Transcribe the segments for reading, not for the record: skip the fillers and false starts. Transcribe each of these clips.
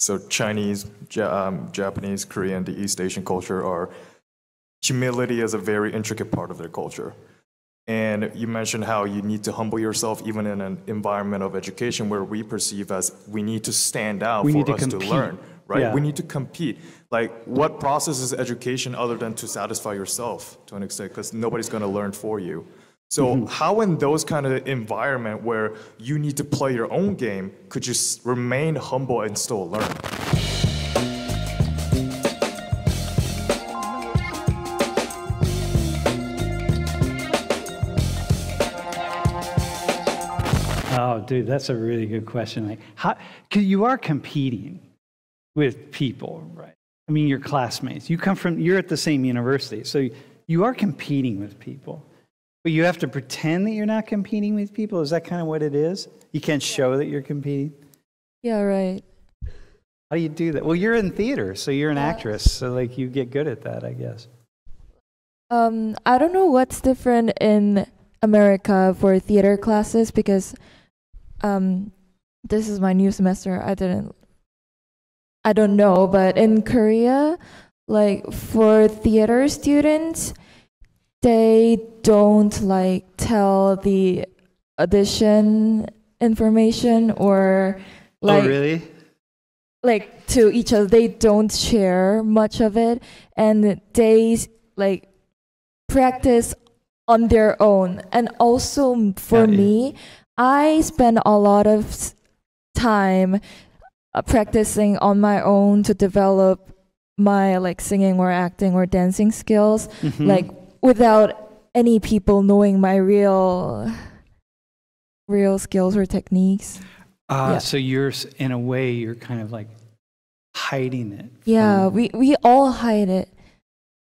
So Chinese, Japanese, Korean, the East Asian culture are humility is a very intricate part of their culture. And you mentioned how you need to humble yourself even in an environment of education where we perceive as we need to stand out for us to learn, right? Yeah. We need to compete. Like, what process is education other than to satisfy yourself to an extent? Because nobody's going to learn for you. So how in those kind of environment where you need to play your own game could you remain humble and still learn? Oh, dude, that's a really good question. Like, how? Because you are competing with people, right? I mean, your classmates. You're at the same university, so you are competing with people. But you have to pretend that you're not competing with people? Is that kind of what it is? You can't show that you're competing? Yeah, right. How do you do that? Well, you're in theater, so you're an actress, so like you get good at that, I guess. I don't know what's different in America for theater classes because this is my new semester. I don't know, but in Korea, like for theater students, they don't like tell the audition information or like, oh, really? Like to each other. They don't share much of it, and they like practice on their own. And also for me, I spend a lot of time practicing on my own to develop my like singing or acting or dancing skills, like without any people knowing my real skills or techniques. So you're, in a way, you're kind of like hiding it. Yeah, we all hide it.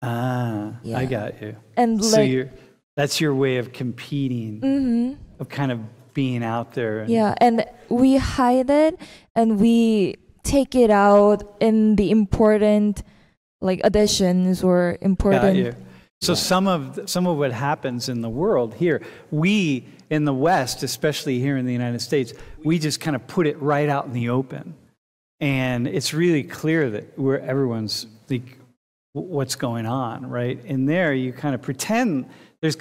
Yeah. I got you. And so like, that's your way of competing, of kind of being out there. Yeah, and we hide it and we take it out in the important like auditions or important. So some of what happens in the world here, we in the West, especially here in the United States, we just kind of put it right out in the open, and it's really clear that everyone's like, what's going on, right? And there you kind of pretend there's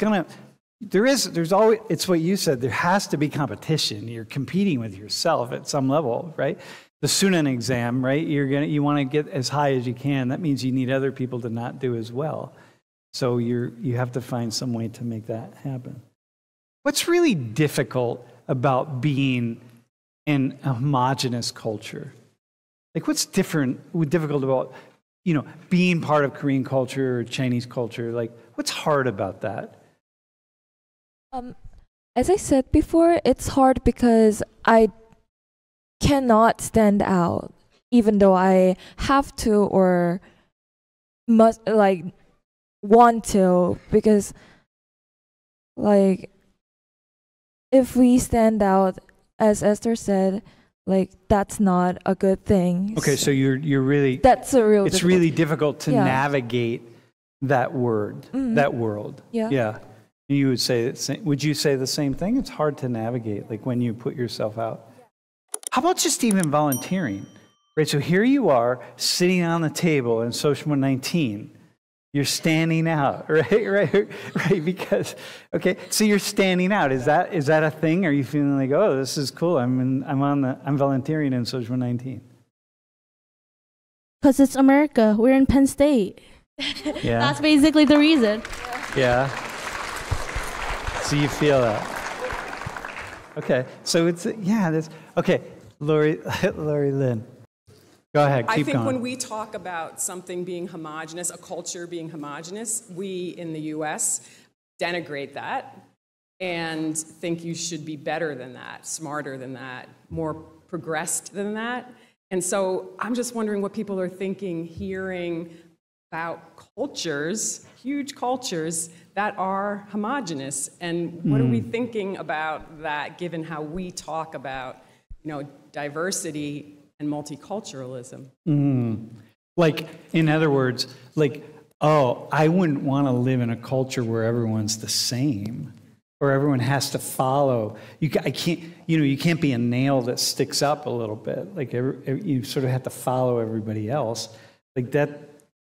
always, it's what you said, there has to be competition. You're competing with yourself at some level, right? The Sunan exam, right? You want to get as high as you can. That means you need other people to not do as well. So you have to find some way to make that happen. What's really difficult about being in a homogenous culture? Like what's difficult about, being part of Korean culture or Chinese culture? Like what's hard about that? As I said before, it's hard because I cannot stand out, even though I have to or must like want to, because like if we stand out, as Esther said, like that's not a good thing. Okay, so you're really it's really difficult to navigate that world. Yeah. You would say would you say the same thing? It's hard to navigate, like when you put yourself out. How about just even volunteering? Right, so here you are sitting on the table in Social 119. You're standing out, right, because, okay, so you're standing out. Is that a thing? Are you feeling like, oh, this is cool, I'm volunteering in Social 119? Because it's America. We're in Penn State. Yeah. That's basically the reason. Yeah. So you feel that. Okay, so okay, Laurie Lynn. Go ahead, keep going. I think when we talk about something being homogenous, a culture being homogenous, we in the US denigrate that and think you should be better than that, smarter than that, more progressed than that. And so I'm just wondering what people are thinking, hearing about cultures, huge cultures that are homogenous, and what are we thinking about that given how we talk about, diversity and multiculturalism? Like, in other words, like, oh, I wouldn't want to live in a culture where everyone's the same, or everyone has to follow. I can't, you can't be a nail that sticks up a little bit. Like you sort of have to follow everybody else. Like that,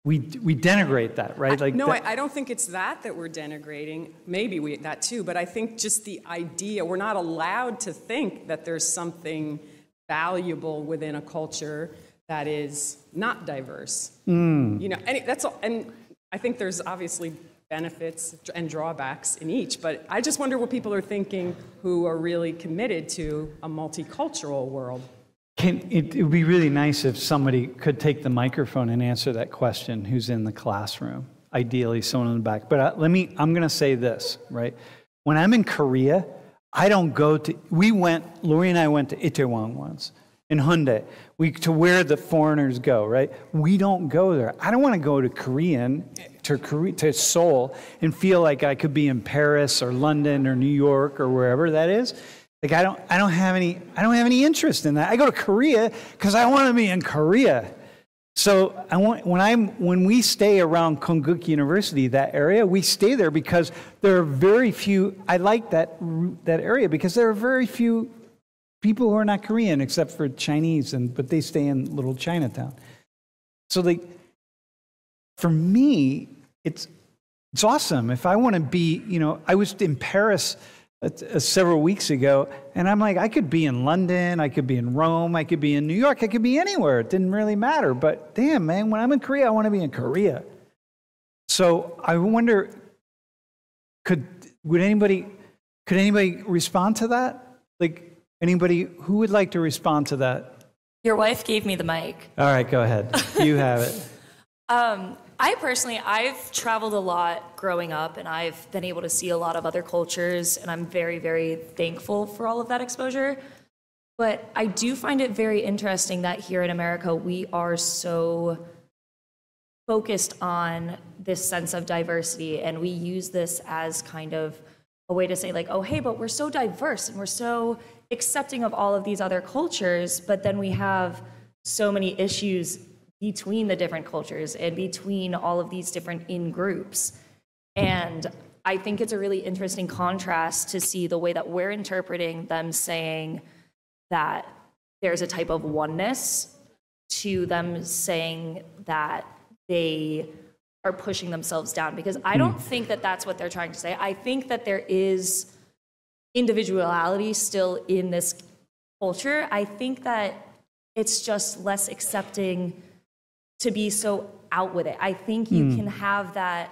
we denigrate that, right? Like no, I don't think it's that we're denigrating. Maybe that too, but I think just the idea, we're not allowed to think that there's something valuable within a culture that is not diverse. And that's all, and I think there's obviously benefits and drawbacks in each, but I just wonder what people are thinking who are really committed to a multicultural world. It would be really nice if somebody could take the microphone and answer that question, who's in the classroom. Ideally, someone in the back. But I'm going to say this, right? When I'm in Korea, I don't go to, Laurie and I went to Itaewon once, in Hyundai, to where the foreigners go, right? We don't go there. I don't want to go to Seoul and feel like I could be in Paris or London or New York or wherever that is. Like I don't have any interest in that. I go to Korea because I want to be in Korea. So when we stay around Konkuk University, that area, we stay there because there are very few. I like that area because there are very few people who are not Korean except for Chinese, but they stay in little Chinatown. So for me, it's awesome. If I want to be, I was in Paris several weeks ago, and I'm like, I could be in London, I could be in Rome, I could be in New York, I could be anywhere. It didn't really matter. But damn, man, when I'm in Korea, I want to be in Korea. So I wonder, could anybody respond to that? Like anybody who would like to respond to that? Your wife gave me the mic. All right, go ahead. You have it. I've traveled a lot growing up, and I've been able to see a lot of other cultures, and I'm very, very thankful for all of that exposure. But I do find it very interesting that here in America, we are so focused on this sense of diversity, and we use this as kind of a way to say like, oh, hey, but we're so diverse, and we're so accepting of all of these other cultures, but then we have so many issues between the different cultures and between all of these different in-groups. And I think it's a really interesting contrast to see the way that we're interpreting them saying that there's a type of oneness to them saying that they are pushing themselves down. Because I don't think that that's what they're trying to say. I think that there is individuality still in this culture. I think that it's just less accepting to be so out with it. I think you can have that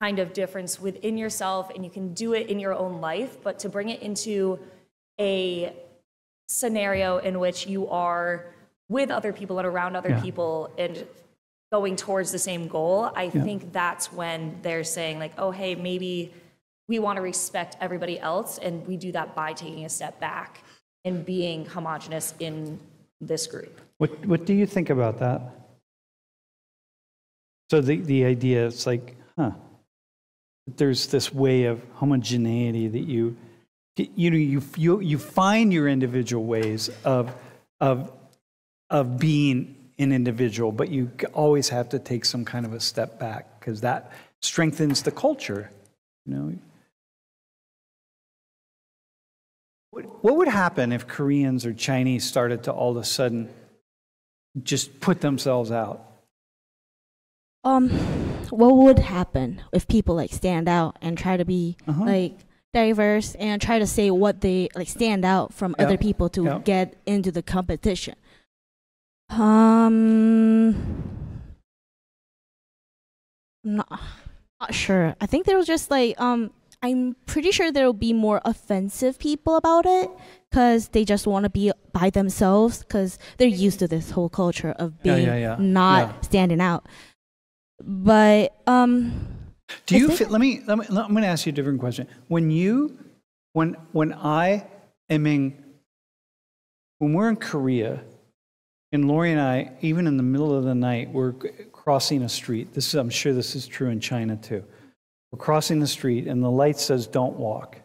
kind of difference within yourself and you can do it in your own life, but to bring it into a scenario in which you are with other people and around other people and going towards the same goal, I think that's when they're saying like, oh, hey, maybe we want to respect everybody else, and we do that by taking a step back and being homogenous in this group. What do you think about that? So the idea is like, there's this way of homogeneity that you find your individual ways of being an individual, but you always have to take some kind of a step back because that strengthens the culture. What would happen if Koreans or Chinese started to all of a sudden just put themselves out? What would happen if people like stand out and try to be like diverse and try to say what they like stand out from other people to get into the competition? I'm not sure. I think there was just like I'm pretty sure there will be more offensive people about it because they just want to be by themselves because they're used to this whole culture of being not standing out. But do you feel, I'm going to ask you a different question. When we're in Korea and Laurie and I, even in the middle of the night, we're crossing a street. I'm sure this is true in China too. We're crossing the street and the light says don't walk.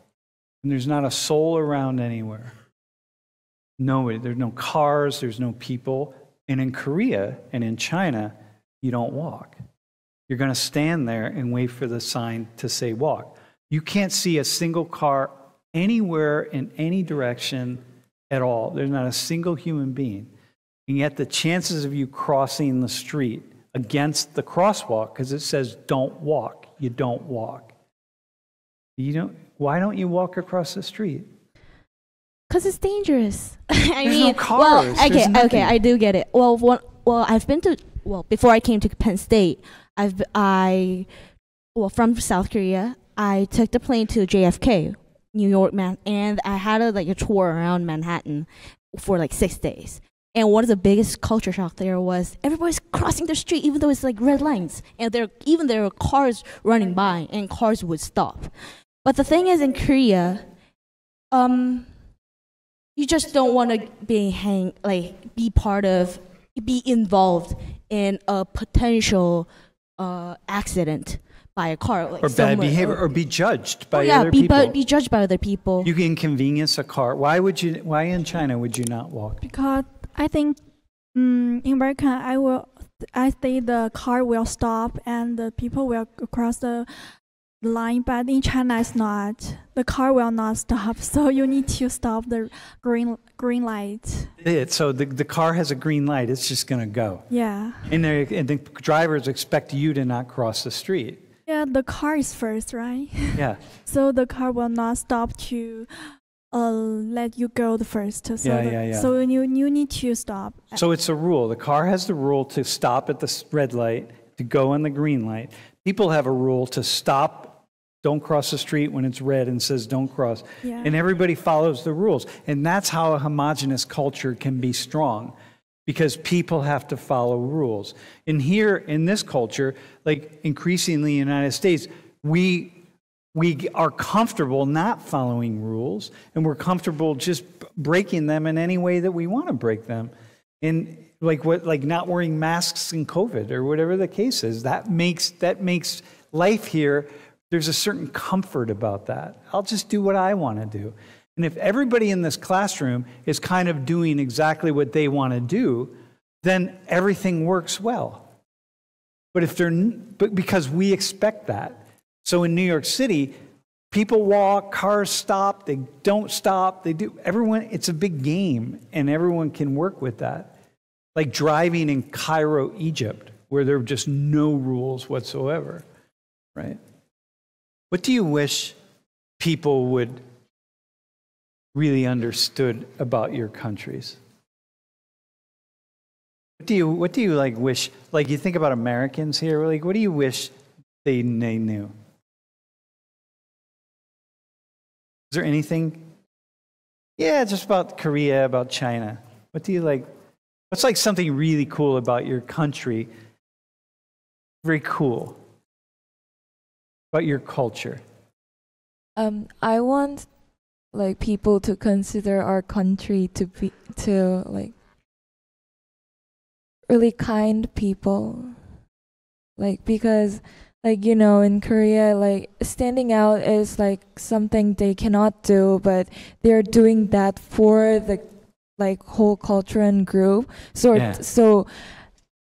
And there's not a soul around anywhere. Nobody. There's no cars, there's no people. And in Korea and in China, you don't walk. You're going to stand there and wait for the sign to say walk. You can't see a single car anywhere in any direction at all. There's not a single human being. And yet the chances of you crossing the street against the crosswalk, because it says don't walk, you don't walk. Why don't you walk across the street? Because it's dangerous. I There's mean, no cars. well, There's nothing. okay, I do get it. I've been to, before I came to Penn State, from South Korea, I took the plane to JFK, New York, and I had a tour around Manhattan for like 6 days. And one of the biggest culture shock there was everybody's crossing the street, even though it's like red lines, and there were cars running by, and cars would stop. But the thing is, in Korea, you just don't want to be involved in a potential accident by a car, or bad behavior, or be judged by other people. Be judged by other people. You can inconvenience a car. Why in China would you not walk? Because I think in America, I think the car will stop and the people will cross the line, but in China it's not. The car will not stop, so you need to stop the green light. So the car has a green light, it's just going to go. Yeah. And the drivers expect you to not cross the street. Yeah, the car is first, right? Yeah. So the car will not stop to let you go the first. So So you need to stop. So it's a rule. The car has the rule to stop at the red light, to go on the green light. People have a rule to stop, don't cross the street when it's red and says don't cross. Yeah. And everybody follows the rules. And that's how a homogenous culture can be strong, because people have to follow rules. And here in this culture, like increasingly in the United States, we are comfortable not following rules, and we're comfortable just breaking them in any way that we want to break them. And like not wearing masks in COVID or whatever the case is, that makes life here, there's a certain comfort about that. I'll just do what I want to do. And if everybody in this classroom is kind of doing exactly what they want to do, then everything works well. But because we expect that. So in New York City, people walk, cars stop, they don't stop, they do. Everyone, it's a big game, and everyone can work with that. Like driving in Cairo, Egypt, where there are just no rules whatsoever, right? What do you wish people would really understood about your countries? What do you like wish, like you think about Americans here, like what do you wish they knew? Is there anything? Yeah, just about Korea, about China. What do you like? What's like something really cool about your country? Very cool. About your culture. I want like people to consider our country to like really kind people. Like because like, you know, in Korea, like standing out is like something they cannot do, but they're doing that for the like whole culture and group. So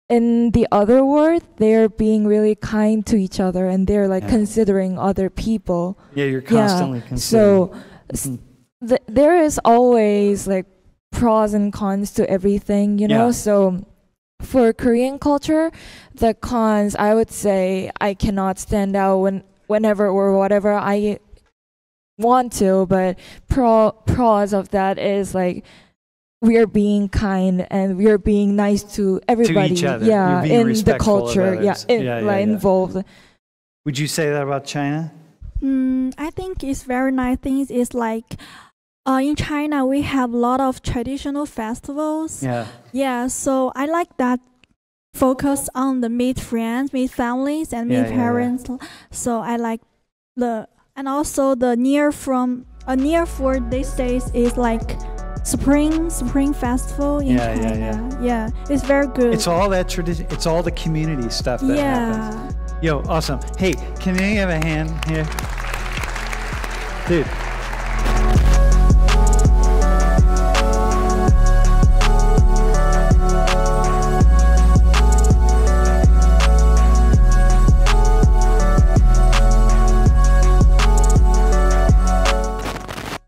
in the other world, they're being really kind to each other, and they're like considering other people. Yeah, you're constantly considering. So there is always like pros and cons to everything, you know? So for Korean culture, the cons, I would say I cannot stand out whenever or whatever I want to, but pros of that is like we are being kind and we are being nice to everybody. To each other. Yeah, in the culture. Involved. Would you say that about China? I think it's very nice things. It's like in China, we have a lot of traditional festivals. Yeah, so I like that focus on the meet friends, meet families, and meet parents. So I like and also the near for these days is like spring festival in China. Yeah, it's very good. It's all that tradition. It's all the community stuff that happens. Yo, awesome. Hey, can I have a hand here?